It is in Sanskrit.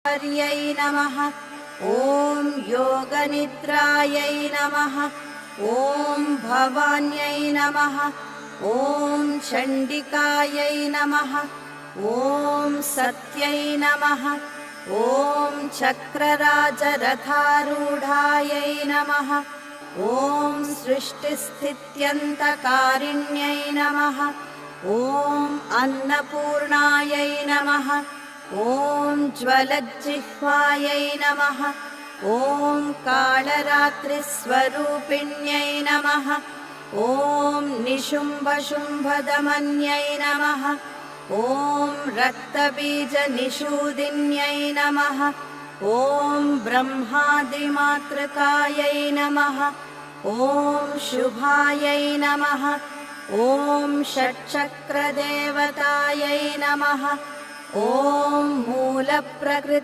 पर्यै नमः। ॐ योगनिद्रायै नमः। ॐ भवान्यै नमः। ॐ चण्डिकायै नमः। ॐ सत्यै नमः। ॐ चक्रराजरथारूढायै नमः। ॐ सृष्टिस्थित्यन्तकारिण्यै नमः। ॐ अन्नपूर्णायै नमः। ॐ ज्वलज्जिह्वायै नमः। ॐ कालरात्रिस्वरूपिण्यै नमः। ॐ निशुम्भशुम्भदमन्यै नमः। ॐ रक्तबीजनिषूदिन्यै नमः। ॐ ब्रह्मादिमातृकायै नमः। ॐ शुभायै नमः। ॐ षट्चक्रदेवतायै नमः। ॐ मूलप्रकृति